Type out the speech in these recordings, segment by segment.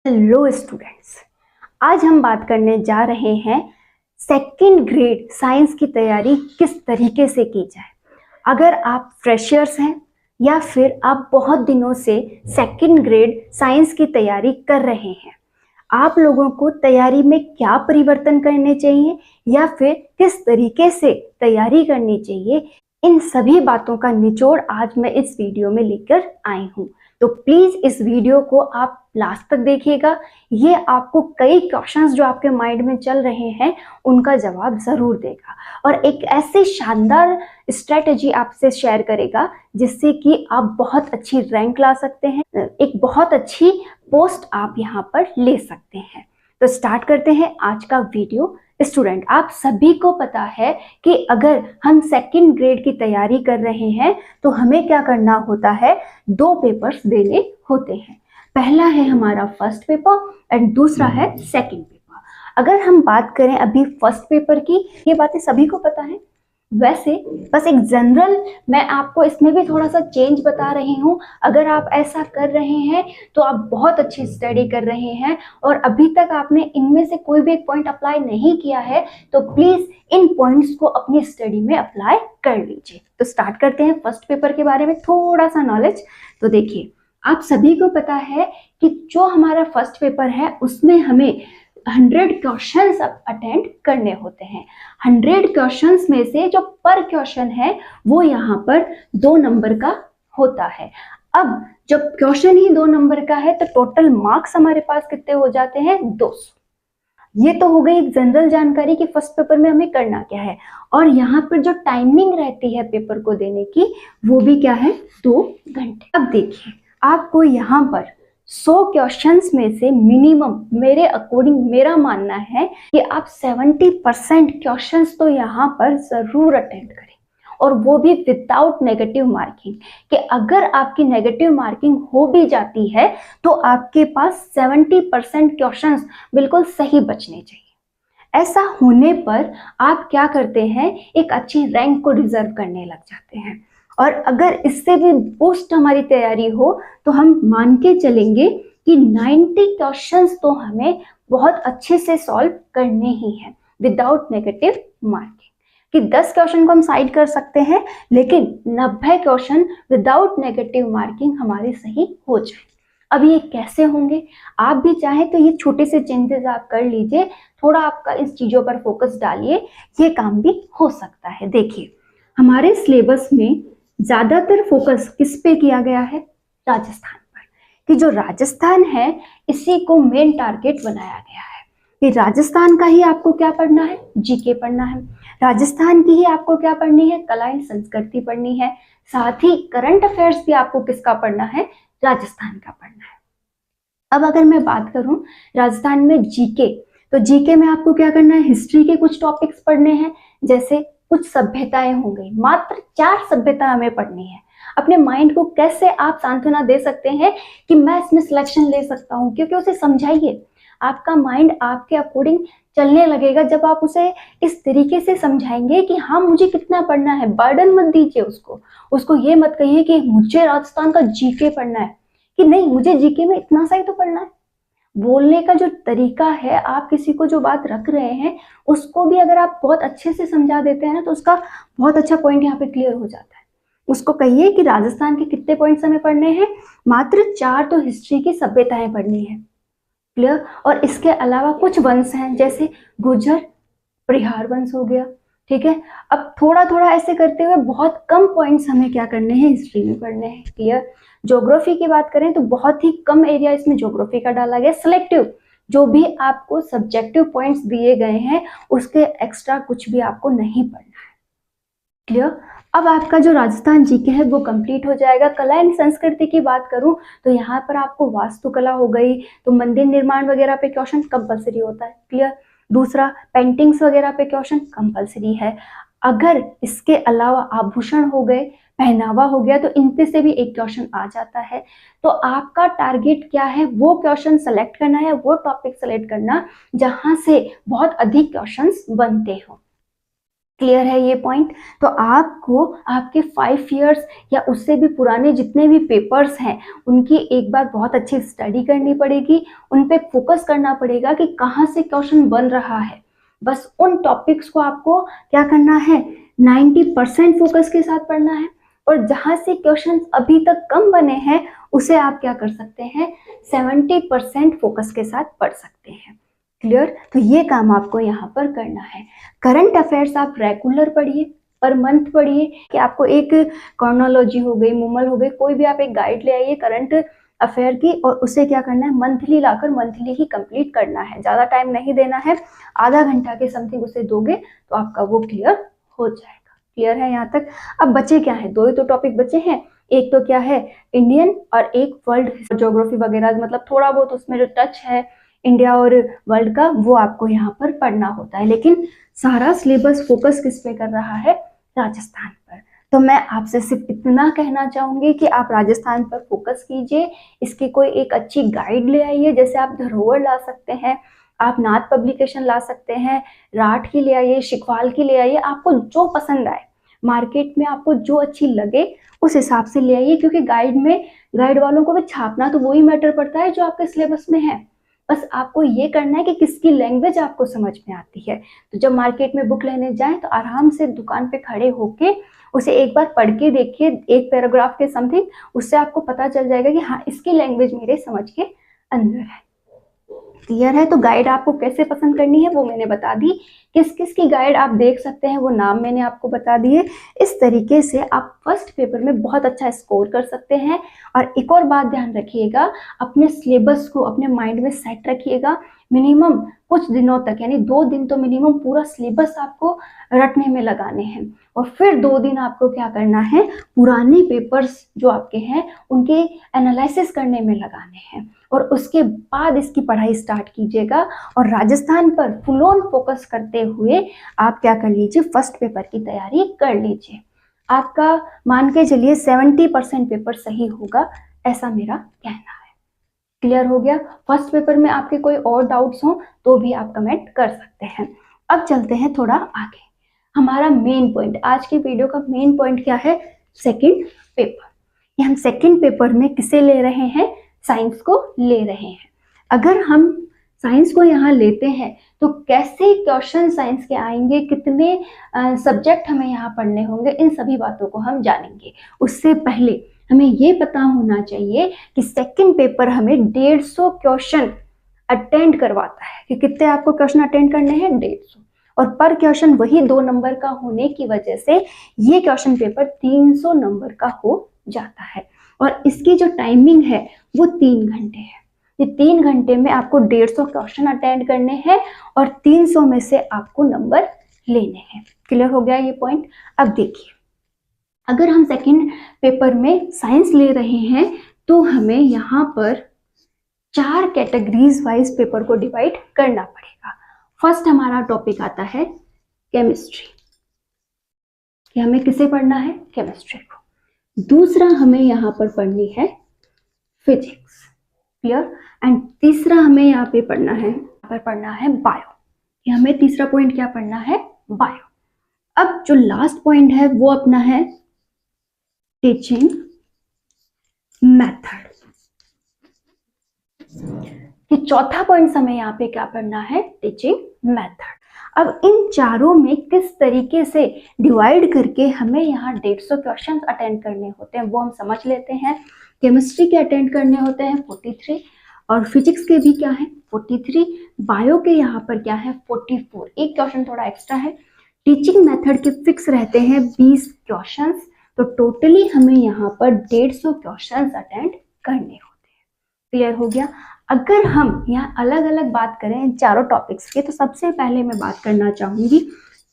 Hello students, आज हम बात करने जा रहे हैं सेकंड ग्रेड साइंस की तैयारी किस तरीके से की जाए। अगर आप फ्रेशर्स हैं या फिर आप बहुत दिनों से सेकंड ग्रेड साइंस की तैयारी कर रहे हैं, आप लोगों को तैयारी में क्या परिवर्तन करने चाहिए या फिर किस तरीके से तैयारी करनी चाहिए, इन सभी बातों का निचोड़ आज मैं इस वीडियो में लेकर आई हूँ। तो प्लीज इस वीडियो को आप लास्ट तक देखिएगा। ये आपको कई क्वेश्चंस जो आपके माइंड में चल रहे हैं उनका जवाब जरूर देगा और एक ऐसी शानदार स्ट्रेटजी आपसे शेयर करेगा जिससे कि आप बहुत अच्छी रैंक ला सकते हैं, एक बहुत अच्छी पोस्ट आप यहाँ पर ले सकते हैं। तो स्टार्ट करते हैं आज का वीडियो। स्टूडेंट, आप सभी को पता है कि अगर हम सेकंड ग्रेड की तैयारी कर रहे हैं तो हमें क्या करना होता है, 2 पेपर्स देने होते हैं। पहला है हमारा फर्स्ट पेपर एंड दूसरा है सेकंड पेपर। अगर हम बात करें अभी फर्स्ट पेपर की, ये बातें सभी को पता है। वैसे बस एक जनरल मैं आपको इसमें भी थोड़ा सा चेंज बता रही हूँ। अगर आप ऐसा कर रहे हैं तो आप बहुत अच्छी स्टडी कर रहे हैं और अभी तक आपने इनमें से कोई भी एक पॉइंट अप्लाई नहीं किया है तो प्लीज इन पॉइंट्स को अपनी स्टडी में अप्लाई कर लीजिए। तो स्टार्ट करते हैं फर्स्ट पेपर के बारे में थोड़ा सा नॉलेज। तो देखिए, आप सभी को पता है कि जो हमारा फर्स्ट पेपर है उसमें हमें 100 क्वेश्चंस अटेंड करने होते हैं। 100 क्वेश्चंस में से जो पर क्वेश्चन है वो यहाँ पर 2 नंबर का होता है। अब जब क्वेश्चन ही 2 नंबर का है तो टोटल मार्क्स हमारे पास कितने हो जाते हैं, 200। ये तो हो गई एक जनरल जानकारी कि फर्स्ट पेपर में हमें करना क्या है। और यहाँ पर जो टाइमिंग रहती है पेपर को देने की वो भी क्या है, 2 घंटे। अब देखिए, आपको यहाँ पर 100 क्वेश्चंस में से मिनिमम, मेरे अकॉर्डिंग मेरा मानना है कि आप 70% क्वेश्चंस तो यहाँ पर जरूर अटेंड करें और वो भी विदाउट नेगेटिव मार्किंग। कि अगर आपकी नेगेटिव मार्किंग हो भी जाती है तो आपके पास 70% क्वेश्चंस बिल्कुल सही बचने चाहिए। ऐसा होने पर आप क्या करते हैं, एक अच्छी रैंक को डिजर्व करने लग जाते हैं। और अगर इससे भी बूस्ट हमारी तैयारी हो तो हम मान के चलेंगे कि 90 क्वेश्चंस तो हमें बहुत अच्छे से सॉल्व करने ही हैं विदाउट नेगेटिव मार्किंग। कि 10 क्वेश्चन को हम साइड कर सकते हैं लेकिन 90 क्वेश्चन विदाउट नेगेटिव मार्किंग हमारे सही हो जाए। अब ये कैसे होंगे, आप भी चाहें तो ये छोटे से चेंजेस आप कर लीजिए, थोड़ा आपका इस चीजों पर फोकस डालिए, ये काम भी हो सकता है। देखिए, हमारे सिलेबस में ज्यादातर फोकस किस पे किया गया है, राजस्थान पर। कि जो राजस्थान है इसी को मेन टारगेट बनाया गया है कि राजस्थान का ही आपको क्या पढ़ना है, जीके पढ़ना है। राजस्थान की ही आपको क्या पढ़नी है, कला एंड संस्कृति पढ़नी है। साथ ही करंट अफेयर्स भी आपको किसका पढ़ना है, राजस्थान का पढ़ना है। अब अगर मैं बात करूं राजस्थान में जीके, तो जीके में आपको क्या करना है, हिस्ट्री के कुछ टॉपिक्स पढ़ने हैं। जैसे कुछ सभ्यताएं हो गई, मात्र 4 सभ्यता हमें पढ़नी है। अपने माइंड को कैसे आप सांत्वना दे सकते हैं कि मैं इसमें सिलेक्शन ले सकता हूं, क्योंकि उसे समझाइए। आपका माइंड आपके अकॉर्डिंग चलने लगेगा जब आप उसे इस तरीके से समझाएंगे कि हाँ मुझे कितना पढ़ना है। बर्डन मत दीजिए उसको ये मत कहिए कि मुझे राजस्थान का जीके पढ़ना है, कि नहीं मुझे जीके में इतना सा ही तो पढ़ना है। बोलने का जो तरीका है, आप किसी को जो बात रख रहे हैं उसको भी अगर आप बहुत अच्छे से समझा देते हैं ना तो उसका बहुत अच्छा पॉइंट यहाँ पे क्लियर हो जाता है। उसको कहिए कि राजस्थान के कितने पॉइंट्स हमें पढ़ने हैं, मात्र 4 तो हिस्ट्री की सभ्यताएं पढ़नी है, क्लियर। और इसके अलावा कुछ वंश हैं जैसे गुर्जर परिहार वंश हो गया, ठीक है। अब थोड़ा थोड़ा ऐसे करते हुए बहुत कम पॉइंट्स हमें क्या करने हैं, हिस्ट्री में पढ़ने हैं, क्लियर। ज्योग्राफी की बात करें तो बहुत ही कम एरिया इसमें ज्योग्राफी का डाला गया। सिलेक्टिव जो भी आपको सब्जेक्टिव पॉइंट्स दिए गए हैं उसके एक्स्ट्रा कुछ भी आपको नहीं पढ़ना है, क्लियर। अब आपका जो राजस्थान जीके है वो कंप्लीट हो जाएगा। कला एंड संस्कृति की बात करूं तो यहाँ पर आपको वास्तुकला हो गई, तो मंदिर निर्माण वगैरह पे क्वेश्चन कंपलसरी होता है, क्लियर। दूसरा, पेंटिंग्स वगैरह पे क्वेश्चन कंपलसरी है। अगर इसके अलावा आभूषण हो गए, पहनावा हो गया, तो इन पे से भी एक क्वेश्चन आ जाता है। तो आपका टारगेट क्या है, वो क्वेश्चन सेलेक्ट करना है, वो टॉपिक सेलेक्ट करना जहां से बहुत अधिक क्वेश्चंस बनते हो। क्लियर है ये पॉइंट? तो आपको आपके 5 इयर्स या उससे भी पुराने जितने भी पेपर्स हैं उनकी एक बार बहुत अच्छी स्टडी करनी पड़ेगी, उन पे फोकस करना पड़ेगा कि कहाँ से क्वेश्चन बन रहा है। बस उन टॉपिक्स को आपको क्या करना है, 90% फोकस के साथ पढ़ना है, और जहाँ से क्वेश्चन अभी तक कम बने हैं उसे आप क्या कर सकते हैं, 70% फोकस के साथ पढ़ सकते हैं। क्लियर? तो ये काम आपको यहाँ पर करना है। करंट अफेयर्स आप रेगुलर पढ़िए, पर मंथ पढ़िए, कि आपको एक कॉर्नोलॉजी हो गई, मुमल हो गई, कोई भी आप एक गाइड ले आइए करंट अफेयर की, और उसे क्या करना है, मंथली लाकर मंथली ही कंप्लीट करना है। ज़्यादा टाइम नहीं देना है, आधा घंटा के समथिंग उसे दोगे तो आपका वो क्लियर हो जाएगा। क्लियर है यहाँ तक? अब बचे क्या है, दो ही तो टॉपिक बचे हैं, एक तो क्या है इंडियन और एक वर्ल्ड ज्योग्राफी वगैरह, मतलब थोड़ा बहुत उसमें जो टच है इंडिया और वर्ल्ड का वो आपको यहाँ पर पढ़ना होता है, लेकिन सारा सिलेबस फोकस किस पे कर रहा है, राजस्थान पर। तो मैं आपसे सिर्फ इतना कहना चाहूंगी कि आप राजस्थान पर फोकस कीजिए, इसकी कोई एक अच्छी गाइड ले आइए, जैसे आप धरोहर ला सकते हैं, आप नाथ पब्लिकेशन ला सकते हैं, राठ की ले आइए, शिखवाल की ले आइए, आपको जो पसंद आए मार्केट में आपको जो अच्छी लगे उस हिसाब से ले आइए, क्योंकि गाइड वालों को भी छापना तो वही मैटर पड़ता है जो आपके सिलेबस में है। बस आपको ये करना है कि किसकी लैंग्वेज आपको समझ में आती है। तो जब मार्केट में बुक लेने जाएं तो आराम से दुकान पे खड़े होके उसे एक बार पढ़ के देखिए, एक पैराग्राफ के समथिंग, उससे आपको पता चल जाएगा कि हाँ इसकी लैंग्वेज मेरे समझ के अंदर है। क्लियर है? तो गाइड आपको कैसे पसंद करनी है वो मैंने बता दी, किस किस की गाइड आप देख सकते हैं वो नाम मैंने आपको बता दिए। इस तरीके से आप फर्स्ट पेपर में बहुत अच्छा स्कोर कर सकते हैं। और एक और बात ध्यान रखिएगा, अपने सिलेबस को अपने माइंड में सेट रखिएगा, मिनिमम कुछ दिनों तक, यानी 2 दिन तो मिनिमम पूरा सिलेबस आपको रटने में लगाने हैं, और फिर 2 दिन आपको क्या करना है, पुराने पेपर्स जो आपके हैं उनके एनालिसिस करने में लगाने हैं, और उसके बाद इसकी पढ़ाई स्टार्ट कीजिएगा। और राजस्थान पर फुल ऑन फोकस करते हुए आप क्या कर लीजिए, फर्स्ट पेपर की तैयारी कर लीजिए। आपका मान के चलिए 70% पेपर सही होगा, ऐसा मेरा कहना है। क्लियर हो गया? फर्स्ट पेपर में आपके कोई और डाउट्स हो तो भी आप कमेंट कर सकते हैं। अब चलते हैं थोड़ा आगे। हमारा मेन पॉइंट, आज की वीडियो का मेन पॉइंट क्या है, सेकंड पेपर। हम सेकंड पेपर में किसे ले रहे हैं, साइंस को ले रहे हैं। अगर हम साइंस को यहाँ लेते हैं तो कैसे क्वेश्चन साइंस के आएंगे, कितने सब्जेक्ट हमें यहाँ पढ़ने होंगे, इन सभी बातों को हम जानेंगे। उससे पहले हमें ये पता होना चाहिए कि सेकंड पेपर हमें 150 क्वेश्चन अटेंड करवाता है, कि कितने आपको क्वेश्चन अटेंड करने हैं, 150, और पर क्वेश्चन वही 2 नंबर का होने की वजह से ये क्वेश्चन पेपर 300 नंबर का हो जाता है। और इसकी जो टाइमिंग है वो 3 घंटे है। ये 3 घंटे में आपको 150 क्वेश्चन अटेंड करने हैं और 300 में से आपको नंबर लेने हैं। क्लियर हो गया ये पॉइंट? अब देखिए, अगर हम सेकंड पेपर में साइंस ले रहे हैं तो हमें यहाँ पर 4 कैटेगरीज वाइज पेपर को डिवाइड करना पड़ेगा। फर्स्ट हमारा टॉपिक आता है केमिस्ट्री, कि हमें किसे पढ़ना है, केमिस्ट्री को। दूसरा हमें यहाँ पर पढ़नी है फिजिक्स, क्लियर। एंड तीसरा हमें यहाँ पे पढ़ना है, बायो। कि हमें तीसरा पॉइंट क्या पढ़ना है, बायो। अब जो लास्ट पॉइंट है वो अपना है टीचिंग मेथड, कि चौथा पॉइंट हमें यहाँ पे क्या पढ़ना है, टीचिंग मेथड। अब इन चारों में किस तरीके से डिवाइड करके हमें यहाँ 150 क्वेश्चन अटेंड करने होते हैं वो हम समझ लेते हैं। केमिस्ट्री के अटेंड करने होते हैं 43, और फिजिक्स के भी क्या है 43, बायो के यहाँ पर क्या है 44, एक क्वेश्चन थोड़ा एक्स्ट्रा है। टीचिंग मेथड के फिक्स रहते हैं 20 क्वेश्चन, तो टोटली हमें यहाँ पर 150 क्वेश्चन अटेंड करने होते हैं। क्लियर हो गया? अगर हम यहाँ अलग अलग बात करें इन चारों टॉपिक्स की, तो सबसे पहले मैं बात करना चाहूंगी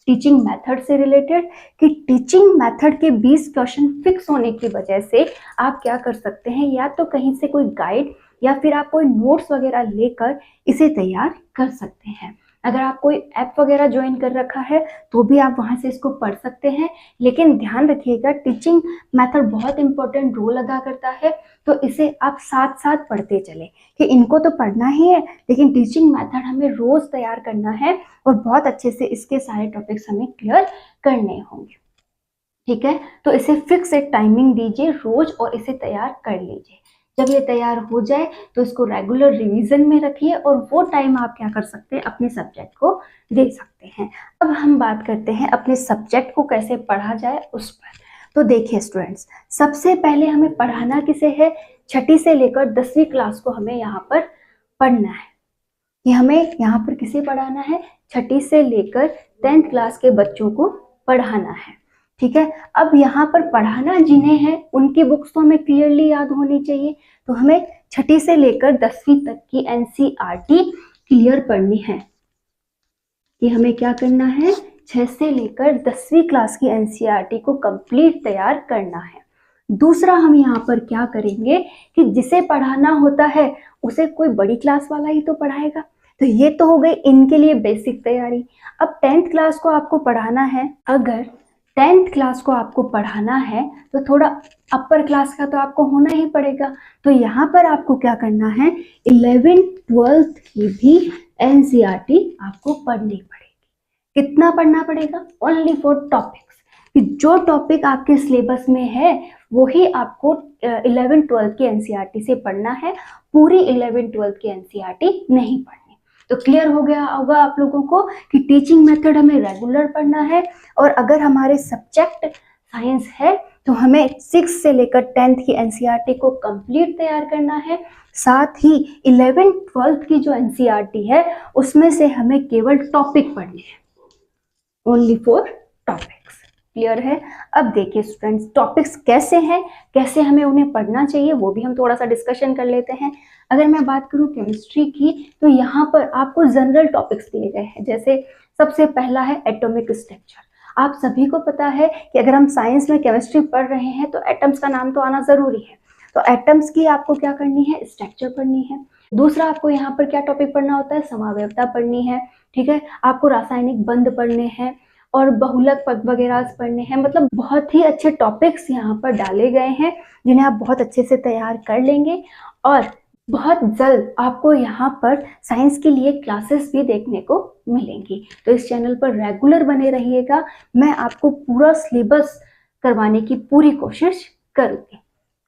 टीचिंग मेथड से रिलेटेड, कि टीचिंग मेथड के 20 क्वेश्चन फिक्स होने की वजह से आप क्या कर सकते हैं, या तो कहीं से कोई गाइड या फिर आप कोई नोट्स वगैरह लेकर इसे तैयार कर सकते हैं। अगर आप कोई ऐप वगैरह ज्वाइन कर रखा है तो भी आप वहाँ से इसको पढ़ सकते हैं। लेकिन ध्यान रखिएगा, टीचिंग मेथड बहुत इंपॉर्टेंट रोल अदा करता है, तो इसे आप साथ साथ पढ़ते चले कि इनको तो पढ़ना ही है, लेकिन टीचिंग मेथड हमें रोज तैयार करना है और बहुत अच्छे से इसके सारे टॉपिक्स हमें क्लियर करने होंगे। ठीक है, तो इसे फिक्स एक टाइमिंग दीजिए रोज और इसे तैयार कर लीजिए। जब ये तैयार हो जाए तो इसको रेगुलर रिवीजन में रखिए और वो टाइम आप क्या कर सकते हैं, अपने सब्जेक्ट को दे सकते हैं। अब हम बात करते हैं अपने सब्जेक्ट को कैसे पढ़ा जाए उस पर। तो देखिए स्टूडेंट्स, सबसे पहले हमें पढ़ाना किसे है, छठी से लेकर 10वीं क्लास को हमें यहाँ पर पढ़ना है। ये हमें यहाँ पर किसे पढ़ाना है, छठी से लेकर 10th क्लास के बच्चों को पढ़ाना है। ठीक है, अब यहाँ पर पढ़ाना जिन्हें है उनकी बुक्स तो हमें क्लियरली याद होनी चाहिए, तो हमें छठी से लेकर 10वीं तक की एनसीईआरटी क्लियर पढ़नी है। कि हमें क्या करना है, 6 से लेकर 10वीं क्लास की एनसीईआरटी को कंप्लीट तैयार करना है। दूसरा हम यहाँ पर क्या करेंगे कि जिसे पढ़ाना होता है उसे कोई बड़ी क्लास वाला ही तो पढ़ाएगा, तो ये तो हो गई इनके लिए बेसिक तैयारी। अब 10th क्लास को आपको पढ़ाना है, अगर 10th क्लास को आपको पढ़ाना है तो थोड़ा अपर क्लास का तो आपको होना ही पड़ेगा। तो यहाँ पर आपको क्या करना है, 11th 12th की भी एनसीईआरटी आपको पढ़नी पड़ेगी। कितना पढ़ना पड़ेगा, ओनली फॉर टॉपिक्स, कि जो टॉपिक आपके सिलेबस में है वही आपको 11th 12th की एनसीईआरटी से पढ़ना है, पूरी 11th 12th की एनसीईआरटी नहीं पढ़नी। तो क्लियर हो गया होगा आप लोगों को कि टीचिंग मेथड हमें रेगुलर पढ़ना है, और अगर हमारे सब्जेक्ट साइंस है तो हमें 6 से लेकर 10th की एनसीईआरटी को कंप्लीट तैयार करना है। साथ ही 11th 12th की जो एनसीईआरटी है उसमें से हमें केवल टॉपिक पढ़ने हैं, ओनली फॉर टॉपिक्स। क्लियर है। अब देखिए स्टूडेंट्स, टॉपिक्स कैसे हैं, कैसे हमें उन्हें पढ़ना चाहिए, वो भी हम थोड़ा सा डिस्कशन कर लेते हैं। अगर मैं बात करूं केमिस्ट्री की, तो यहाँ पर आपको जनरल टॉपिक्स दिए गए हैं। जैसे सबसे पहला है एटॉमिक स्ट्रक्चर। आप सभी को पता है कि अगर हम साइंस में केमिस्ट्री पढ़ रहे हैं तो एटम्स का नाम तो आना जरूरी है, तो एटम्स की आपको क्या करनी है, स्ट्रक्चर पढ़नी है। दूसरा आपको यहाँ पर क्या टॉपिक पढ़ना होता है, समावयवता पढ़नी है। ठीक है, आपको रासायनिक बंध पढ़ने हैं और बहुलक पद वगैरह पढ़ने हैं। मतलब बहुत ही अच्छे टॉपिक्स यहाँ पर डाले गए हैं जिन्हें आप बहुत अच्छे से तैयार कर लेंगे, और बहुत जल्द आपको यहाँ पर साइंस के लिए क्लासेस भी देखने को मिलेंगी। तो इस चैनल पर रेगुलर बने रहिएगा, मैं आपको पूरा सिलेबस करवाने की पूरी कोशिश करूँगी।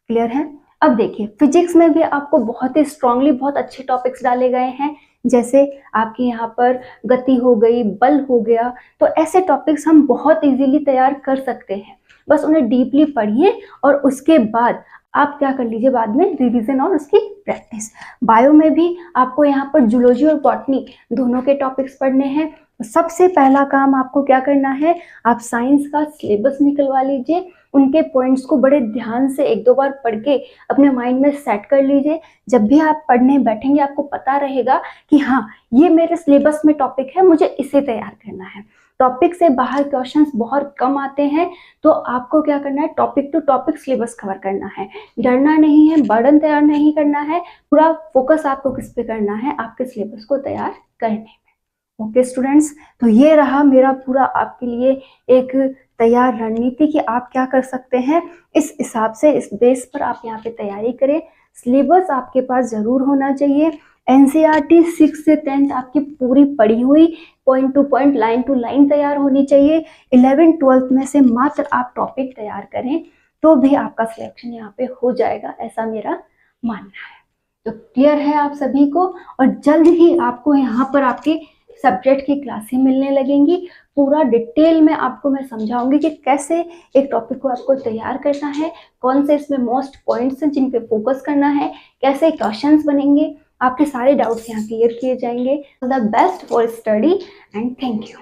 क्लियर है। अब देखिए, फिजिक्स में भी आपको बहुत ही स्ट्रांगली बहुत अच्छे टॉपिक्स डाले गए हैं, जैसे आपके यहाँ पर गति हो गई, बल हो गया। तो ऐसे टॉपिक्स हम बहुत इजीली तैयार कर सकते हैं, बस उन्हें डीपली पढ़िए और उसके बाद आप क्या कर लीजिए, बाद में रिवीजन और उसकी प्रैक्टिस। बायो में भी आपको यहाँ पर जूलॉजी और बॉटनी दोनों के टॉपिक्स पढ़ने हैं। सबसे पहला काम आपको क्या करना है, आप साइंस का सिलेबस निकलवा लीजिए, उनके पॉइंट्स को बड़े ध्यान से 1-2 बार पढ़ के अपने माइंड में सेट कर लीजिए। जब भी आप पढ़ने बैठेंगे आपको पता रहेगा कि हाँ, ये मेरे सिलेबस में टॉपिक है, मुझे इसे तैयार करना है। टॉपिक से बाहर क्वेश्चंस बहुत कम आते हैं, तो आपको क्या करना है, topic to topic syllabus cover करना है। डरना नहीं है, बर्डन तैयार नहीं करना है, पूरा फोकस आपको किस पे करना है, आपके सिलेबस को तैयार करने में। ओके स्टूडेंट्स, तो ये रहा मेरा पूरा आपके लिए एक तैयार रणनीति कि आप क्या कर सकते हैं। इस हिसाब से, इस बेस पर आप यहाँ पे तैयारी करें। सिलेबस आपके पास जरूर होना चाहिए। एनसीईआरटी 6 से 10th आपकी पूरी पढ़ी हुई, point to point, line to line तैयार होनी चाहिए। 11th 12th में से मात्र आप टॉपिक तैयार करें तो भी आपका सिलेक्शन यहाँ पे हो जाएगा, ऐसा मेरा मानना है। तो क्लियर है आप सभी को, और जल्द ही आपको यहाँ पर आपके सब्जेक्ट की क्लासें मिलने लगेंगी। पूरा डिटेल में आपको मैं समझाऊंगी कि कैसे एक टॉपिक को आपको तैयार करना है, कौन से इसमें मोस्ट पॉइंट्स हैं जिन पे फोकस करना है, कैसे क्वेश्चंस बनेंगे, आपके सारे डाउट्स यहाँ क्लियर किए जाएंगे। The best for study and thank you.